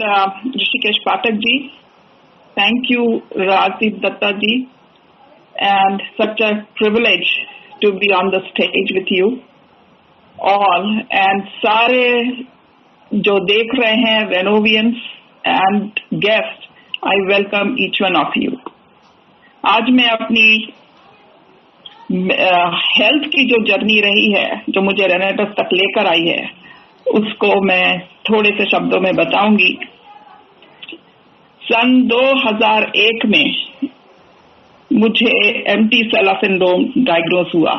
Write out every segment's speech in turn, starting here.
Rishikesh Pathak ji, thank you Rajdeep Datta ji, and such a privilege to be on the stage with you all, and सारे जो देख रहे हैं Renovians and guests, I welcome each one of you. आज मैं अपनी health की जो जर्नी रही है, जो मुझे रेनेटस तक लेकर आई है, उसको मैं थोड़े से शब्दों में बताऊंगी। सन 2001 में मुझे एम्प्टी सेलर सिंड्रोम डायग्नोज हुआ।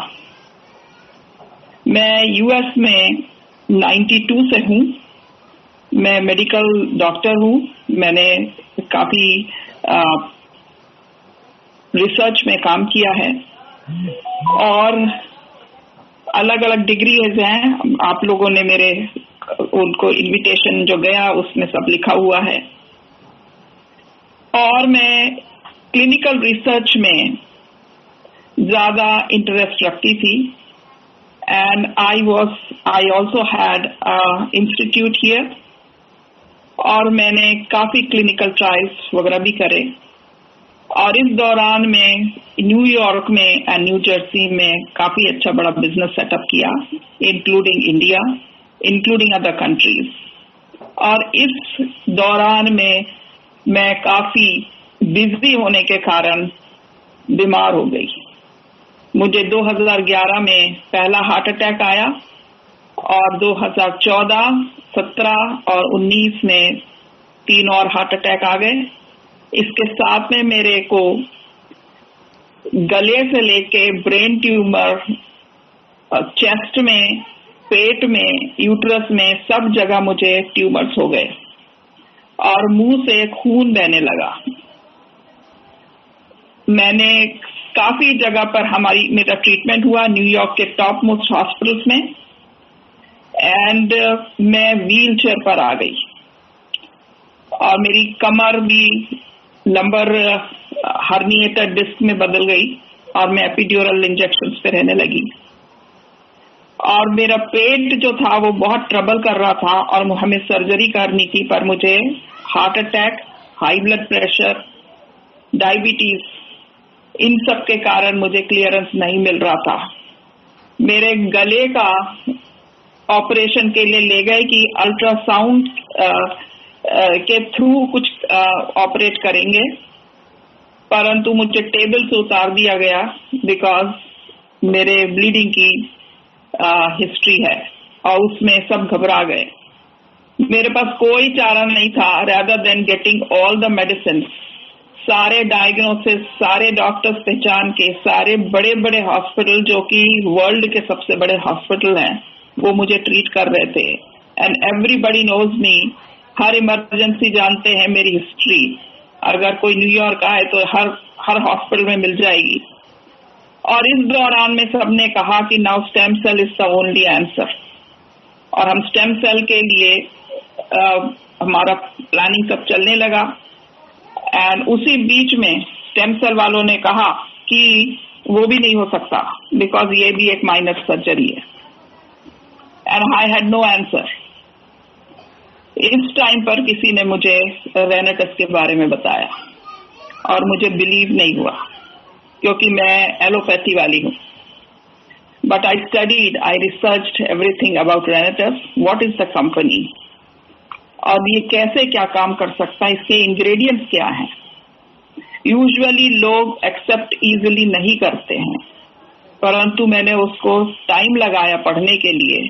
मैं यूएस में 92 से हूँ। मैं मेडिकल डॉक्टर हूँ। मैंने काफी रिसर्च में काम किया है और अलग अलग डिग्रीज हैं। आप लोगों ने मेरे उनको इनविटेशन जो गया उसमें सब लिखा हुआ है। और मैं क्लिनिकल रिसर्च में ज्यादा इंटरेस्ट रखती थी and I also had institute here और मैंने काफी क्लिनिकल ट्रायल्स वगैरह भी करे। और इस दौरान में न्यूयॉर्क में एंड न्यू जर्सी में काफी अच्छा बड़ा बिजनेस सेटअप किया, including India, including other countries. और इस दौरान में मैं काफी बिजी होने के कारण बीमार हो गई। मुझे 2011 में पहला हार्ट अटैक आया और 2014, 17 और 19 में 3 और हार्ट अटैक आ गए। इसके साथ में मेरे को गले से लेके ब्रेन ट्यूमर, चेस्ट में, पेट में, यूट्रस में, सब जगह मुझे ट्यूमर्स हो गए और मुंह से खून बहने लगा। मैंने काफी जगह पर मेरा ट्रीटमेंट हुआ न्यूयॉर्क के टॉप मोस्ट हॉस्पिटल्स में एंड मैं व्हील चेयर पर आ गई और मेरी कमर भी लंबर हर्निएटेड डिस्क में बदल गई और मैं एपिड्यूरल इंजेक्शंस पे रहने लगी। और मेरा पेट जो था वो बहुत ट्रबल कर रहा था और हमें सर्जरी करनी थी, पर मुझे heart attack, high blood pressure, diabetes, इन सब के कारण मुझे क्लियरेंस नहीं मिल रहा था। मेरे गले का ऑपरेशन के लिए ले गए कि अल्ट्रासाउंड के थ्रू कुछ ऑपरेट करेंगे, परंतु मुझे टेबल से उतार दिया गया बिकॉज मेरे ब्लीडिंग की हिस्ट्री है और उसमें सब घबरा गए। मेरे पास कोई चारा नहीं था rather than getting all the medicines, सारे डायग्नोसिस, सारे डॉक्टर्स पहचान के, सारे बड़े बड़े हॉस्पिटल जो कि वर्ल्ड के सबसे बड़े हॉस्पिटल हैं, वो मुझे ट्रीट कर रहे थे। एंड एवरीबडी नोज मी, हर इमरजेंसी जानते हैं मेरी हिस्ट्री। अगर कोई न्यूयॉर्क आए तो हर हॉस्पिटल में मिल जाएगी। और इस दौरान में सबने कहा कि now stem cell is the only answer और हम स्टेम सेल के लिए हमारा प्लानिंग सब चलने लगा। एंड उसी बीच में स्टेम सेल वालों ने कहा कि वो भी नहीं हो सकता बिकॉज ये भी एक माइनर सर्जरी है and I had no answer. इस टाइम पर किसी ने मुझे रेनेटस के बारे में बताया और मुझे बिलीव नहीं हुआ क्योंकि मैं एलोपैथी वाली हूँ। But I studied, I researched everything about रेनेटस, what is the company और ये कैसे क्या काम कर सकता है, इसके इंग्रेडिएंट्स क्या हैं। यूजुअली लोग एक्सेप्ट इजीली नहीं करते हैं, परंतु मैंने उसको टाइम लगाया पढ़ने के लिए,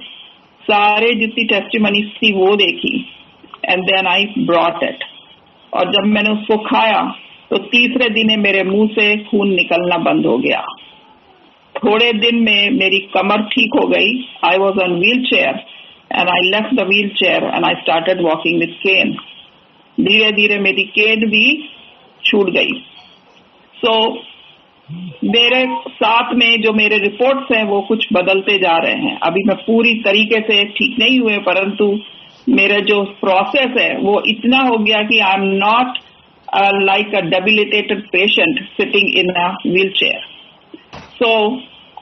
सारे जितनी टेस्टिमनीज थी वो देखी and then I brought it. और जब मैंने उसको खाया तो तीसरे दिन मेरे मुंह से खून निकलना बंद हो गया। थोड़े दिन में मेरी कमर ठीक हो गई। I was on wheelchair and I left the wheelchair and I started walking with cane. धीरे धीरे मेरी केन भी छूट गई। सो मेरे साथ में जो मेरे रिपोर्ट्स हैं वो कुछ बदलते जा रहे हैं। अभी मैं पूरी तरीके से ठीक नहीं हुए, परंतु मेरा जो प्रोसेस है वो इतना हो गया कि I am not like a debilitated patient sitting in a wheelchair. So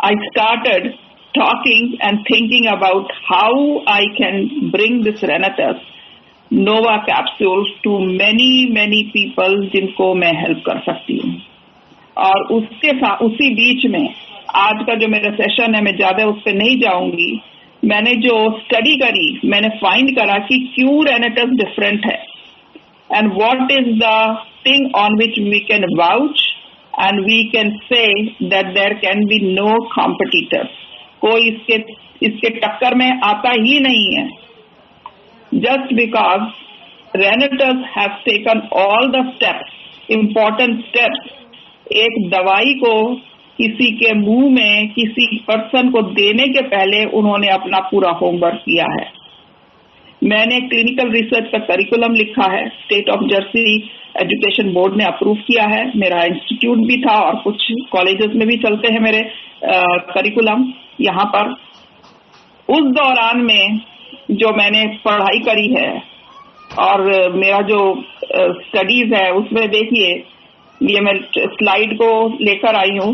I started talking and thinking about how I can bring this Renetus Nova capsules to many people जिनको मैं हेल्प कर सकती हूँ। और उसके साथ उसी बीच में आज का जो मेरा सेशन है, मैं ज्यादा उस पर नहीं जाऊंगी। मैंने जो स्टडी करी, मैंने फाइंड करा कि क्यों रेनेटस डिफरेंट है and what is the thing on which we can vouch and we can say that there can be no competitor. कोई इसके टक्कर में आता ही नहीं है। Just because Renetus have taken all the steps, important steps, एक दवाई को किसी के मुंह में किसी पर्सन को देने के पहले उन्होंने अपना पूरा होमवर्क किया है। मैंने क्लिनिकल रिसर्च का करिकुलम लिखा है, state of Jersey education board ने अप्रूव किया है। मेरा इंस्टीट्यूट भी था और कुछ कॉलेजेस में भी चलते हैं मेरे करिकुलम यहाँ पर। उस दौरान में जो मैंने पढ़ाई करी है और मेरा जो स्टडीज है उसमें देखिए, ये मैं स्लाइड को लेकर आई हूँ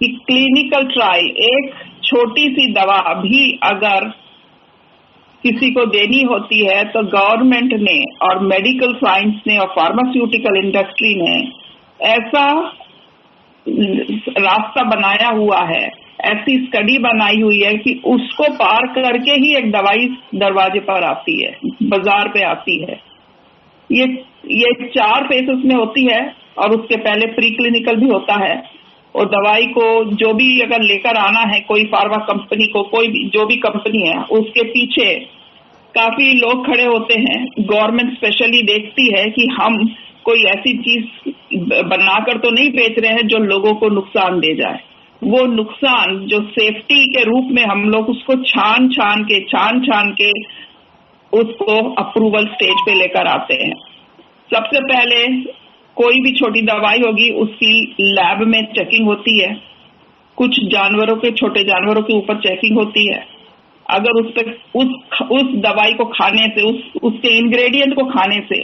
कि क्लिनिकल ट्रायल, एक छोटी सी दवा भी अगर किसी को देनी होती है तो गवर्नमेंट ने और मेडिकल साइंस ने और फार्मास्यूटिकल इंडस्ट्री ने ऐसा रास्ता बनाया हुआ है, ऐसी स्टडी बनाई हुई है कि उसको पार करके ही एक दवाई दरवाजे पर आती है, बाजार पे आती है। ये 4 फेसेस में होती है और उसके पहले प्री क्लिनिकल भी होता है। और दवाई को जो भी अगर लेकर आना है कोई फार्मा कंपनी को, कोई भी जो भी कंपनी है, उसके पीछे काफी लोग खड़े होते हैं। गवर्नमेंट स्पेशली देखती है कि हम कोई ऐसी चीज बनाकर तो नहीं बेच रहे हैं जो लोगों को नुकसान दे जाए। वो नुकसान जो सेफ्टी के रूप में हम लोग उसको छान छान के उसको अप्रूवल स्टेज पे लेकर आते हैं। सबसे पहले कोई भी छोटी दवाई होगी उसकी लैब में चेकिंग होती है, कुछ जानवरों के, छोटे जानवरों के ऊपर चेकिंग होती है। अगर उस दवाई को खाने से, उसके इंग्रेडिएंट को खाने से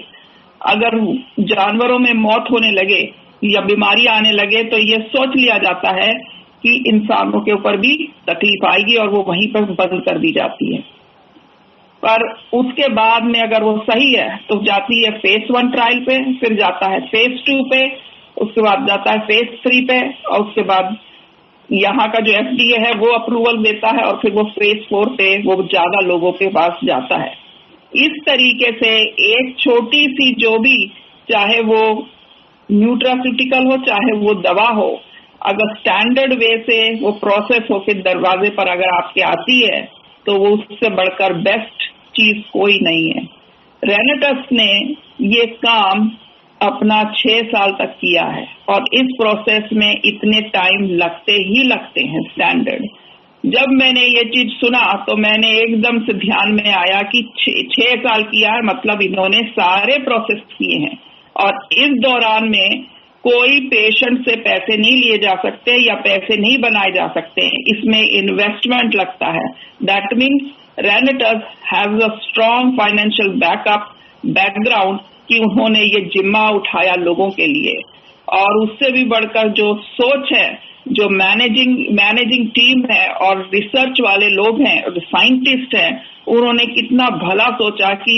अगर जानवरों में मौत होने लगे या बीमारी आने लगे तो ये सोच लिया जाता है कि इंसानों के ऊपर भी तकलीफ आएगी और वो वहीं पर बंद कर दी जाती है। पर उसके बाद में अगर वो सही है तो जाती है फेज 1 ट्रायल पे, फिर जाता है फेज 2 पे, उसके बाद जाता है फेज 3 पे, और उसके बाद यहाँ का जो FDA है वो अप्रूवल देता है और फिर वो फेज 4 पे वो ज्यादा लोगों के पास जाता है। इस तरीके से एक छोटी सी जो भी, चाहे वो न्यूट्रास्यूटिकल हो चाहे वो दवा हो, अगर स्टैंडर्ड वे से वो प्रोसेस होकर दरवाजे पर अगर आपके आती है तो वो उससे बढ़कर बेस्ट चीज कोई नहीं है। रेनेटस ने ये काम अपना 6 साल तक किया है और इस प्रोसेस में इतने टाइम लगते हैं स्टैंडर्ड। जब मैंने ये चीज सुना तो मैंने एकदम से ध्यान में आया कि 6 साल किया है, मतलब इन्होंने सारे प्रोसेस किए हैं और इस दौरान में कोई पेशेंट से पैसे नहीं लिए जा सकते या पैसे नहीं बनाए जा सकते। इसमें इन्वेस्टमेंट लगता है। That means रेनेटस has a strong financial background कि उन्होंने ये जिम्मा उठाया लोगों के लिए। और उससे भी बढ़कर जो सोच है, जो मैनेजिंग टीम है और रिसर्च वाले लोग हैं और साइंटिस्ट हैं, उन्होंने कितना भला सोचा कि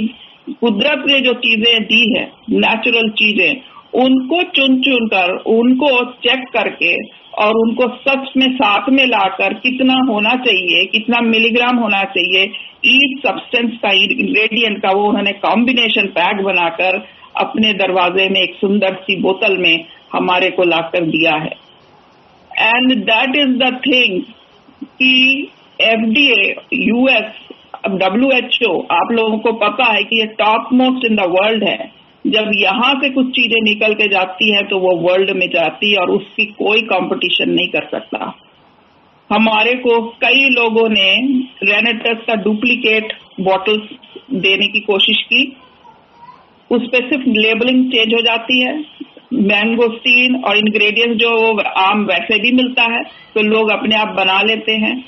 कुदरत ने जो चीजें दी है, नेचुरल चीजें, उनको चुन कर, उनको चेक करके और उनको सच में साथ में लाकर कितना होना चाहिए, कितना मिलीग्राम होना चाहिए ईच सब्सटेंस का, इंग्रेडिएंट का, वो उन्होंने कॉम्बिनेशन पैक बनाकर अपने दरवाजे में एक सुंदर सी बोतल में हमारे को लाकर दिया है। And that is the thing कि FDA, US, WHO, आप लोगों को पता है कि ये top most in the world है। जब यहाँ से कुछ चीजें निकल के जाती है तो वो वर्ल्ड में जाती है और उसकी कोई कंपटीशन नहीं कर सकता। हमारे को कई लोगों ने रेनेटस का डुप्लीकेट बॉटल्स देने की कोशिश की, उस पर सिर्फ लेबलिंग चेंज हो जाती है, मैंगोस्टीन और इंग्रेडिएंट्स जो आम वैसे भी मिलता है तो लोग अपने आप बना लेते हैं।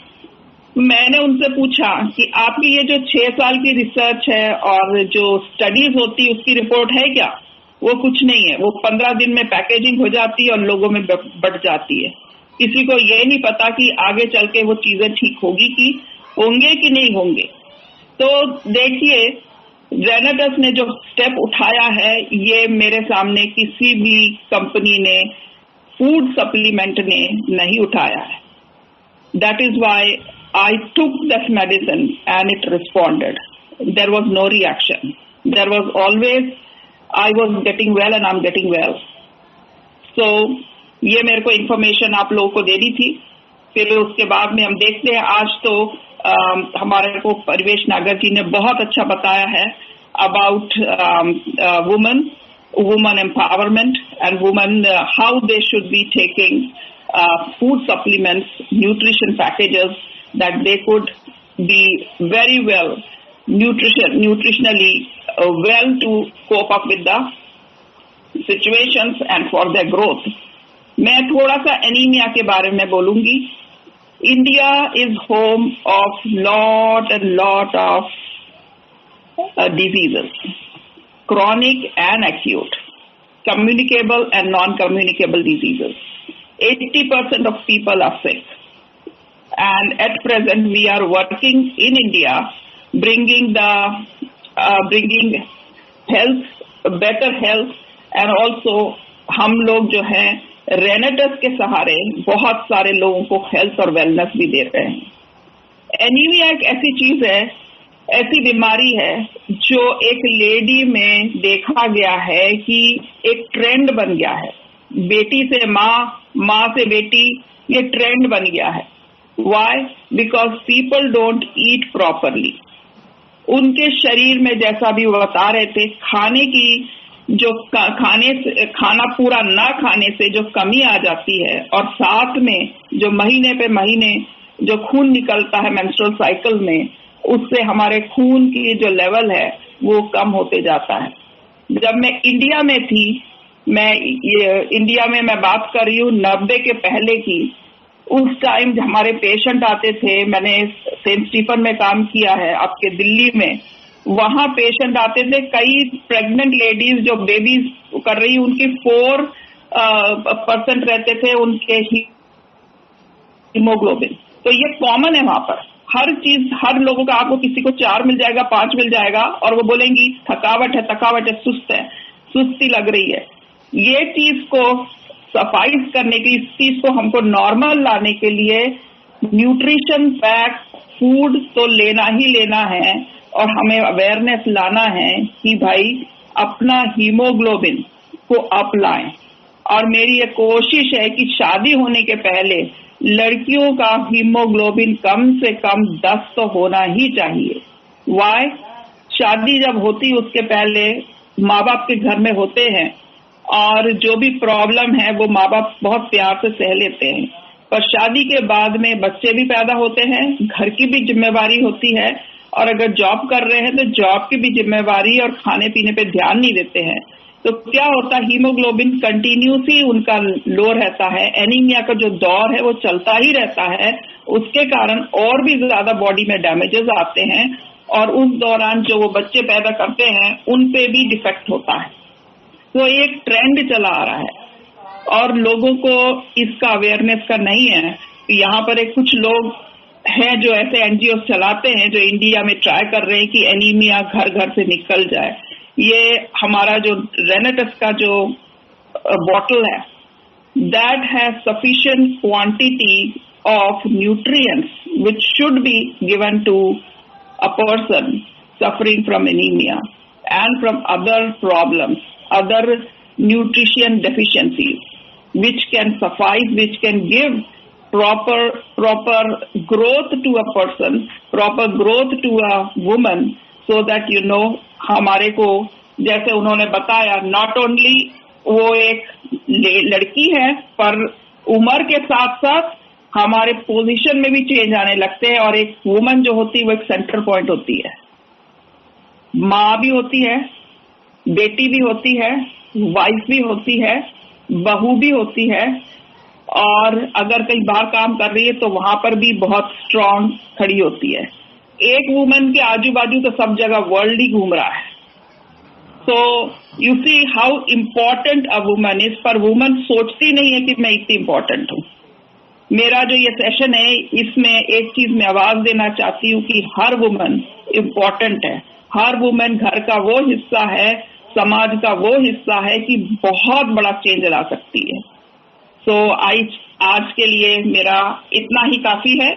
मैंने उनसे पूछा कि आपकी ये जो 6 साल की रिसर्च है और जो स्टडीज होती है उसकी रिपोर्ट है क्या? वो कुछ नहीं है, वो 15 दिन में पैकेजिंग हो जाती है और लोगों में बढ़ जाती है। किसी को ये नहीं पता कि आगे चल के वो चीजें ठीक होंगे कि नहीं होंगे। तो देखिए, रेनेटस ने जो स्टेप उठाया है, ये मेरे सामने किसी भी कंपनी ने, फूड सप्लीमेंट ने नहीं उठाया है. That is why I took that medicine and it responded. There was no reaction. There was always I was getting well and I am getting well. So ये मेरे को इन्फॉर्मेशन आप लोगों को देनी थी. फिर उसके बाद में हम देखते हैं. आज तो हमारे को परिवेश नागर जी ने बहुत अच्छा बताया है about woman empowerment and woman, how they should be taking food supplements, nutrition packages, that they could be very well nutritionally well to cope up with the situations and for their growth. मैं थोड़ा सा anaemia के बारे में बोलूंगी. India is home of lot of diseases, chronic and acute, communicable and non-communicable diseases. 80% of people are sick, and at present we are working in India, bringing health, better health, and also हम लोग जो हैं रेनेटस के सहारे बहुत सारे लोगों को हेल्थ और वेलनेस भी दे रहे हैं. एनीमिया एक ऐसी चीज है, ऐसी बीमारी है जो एक लेडी में देखा गया है कि एक ट्रेंड बन गया है. बेटी से माँ, माँ से बेटी, ये ट्रेंड बन गया है. Why? Because people don't eat properly. उनके शरीर में, जैसा भी वो बता रहे थे, खाने की जो खाना पूरा ना खाने से जो कमी आ जाती है, और साथ में जो महीने पे महीने जो खून निकलता है मेंस्ट्रुअल साइकिल में, उससे हमारे खून की जो लेवल है वो कम होते जाता है. जब मैं इंडिया में थी, इंडिया में मैं बात कर रही हूँ 90 के पहले की, उस टाइम हमारे पेशेंट आते थे. मैंने सेंट स्टीफन में काम किया है, आपके दिल्ली में. वहां पेशेंट आते थे, कई प्रेग्नेंट लेडीज जो बेबीज कर रही, उनकी 4% रहते थे उनके हीमोग्लोबिन. तो ये कॉमन है वहां पर. हर चीज, हर लोगों का, आपको किसी को 4 मिल जाएगा, 5 मिल जाएगा, और वो बोलेंगी थकावट है, सुस्ती लग रही है. ये चीज को सफाइज करने के, इस चीज को हमको नॉर्मल लाने के लिए न्यूट्रिशन पैक फूड तो लेना ही लेना है, और हमें अवेयरनेस लाना है कि भाई अपना हीमोग्लोबिन को अप लाएं. और मेरी ये कोशिश है कि शादी होने के पहले लड़कियों का हीमोग्लोबिन कम से कम 10 तो होना ही चाहिए. वाई? शादी जब होती उसके पहले माँ बाप के घर में होते हैं, और जो भी प्रॉब्लम है वो माँ बाप बहुत प्यार से सह लेते हैं. पर शादी के बाद में बच्चे भी पैदा होते हैं, घर की भी जिम्मेवारी होती है, और अगर जॉब कर रहे हैं तो जॉब की भी जिम्मेवारी, और खाने पीने पे ध्यान नहीं देते हैं. तो क्या होता है, हीमोग्लोबिन कंटिन्यूसली उनका लो रहता है. एनीमिया का जो दौर है वो चलता ही रहता है. उसके कारण और भी ज्यादा बॉडी में डैमेजेस आते हैं, और उस दौरान जो वो बच्चे पैदा करते हैं उन पे भी डिफेक्ट होता है. तो एक ट्रेंड चला आ रहा है, और लोगों को इसका अवेयरनेस का नहीं है. यहाँ पर एक कुछ लोग हैं जो ऐसे एनजीओ चलाते हैं जो इंडिया में ट्राई कर रहे हैं कि एनीमिया घर घर से निकल जाए. ये हमारा जो रेनेटस का जो बॉटल है, that has sufficient quantity of nutrients which should be given to a person suffering from anaemia and from other problems, other nutrition deficiencies, which can suffice, which can give proper growth to a person, proper growth to a woman, so that हमारे को, जैसे उन्होंने बताया, not only वो एक लड़की है, पर उम्र के साथ साथ हमारे पोजीशन में भी चेंज आने लगते हैं. और एक वुमन जो होती है वो एक सेंटर पॉइंट होती है. माँ भी होती है, बेटी भी होती है, वाइफ भी होती है, बहू भी होती है, और अगर कहीं बाहर काम कर रही है तो वहां पर भी बहुत स्ट्रांग खड़ी होती है. एक वुमन के आजू बाजू तो सब जगह वर्ल्ड ही घूम रहा है. So you see how important a woman is. पर वुमन सोचती नहीं है कि मैं इतनी इम्पोर्टेंट हूँ. मेरा जो ये सेशन है, इसमें एक चीज मैं आवाज देना चाहती हूँ कि हर वुमन इम्पोर्टेंट है, हर वुमेन घर का वो हिस्सा है, समाज का वो हिस्सा है कि बहुत बड़ा चेंज ला सकती है। सो आज के लिए मेरा इतना ही काफी है।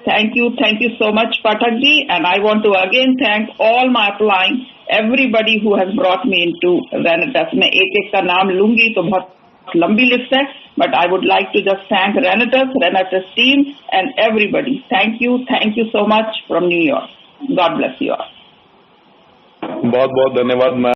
Thank you so much Pathak ji, and I want to again thank all my uplines everybody who has brought me into Renetus. मैं एक एक का नाम लूंगी तो बहुत लंबी लिस्ट है, but I would like to just thank Renatus team and everybody. Thank you so much from New York. God bless you all. बहुत बहुत धन्यवाद।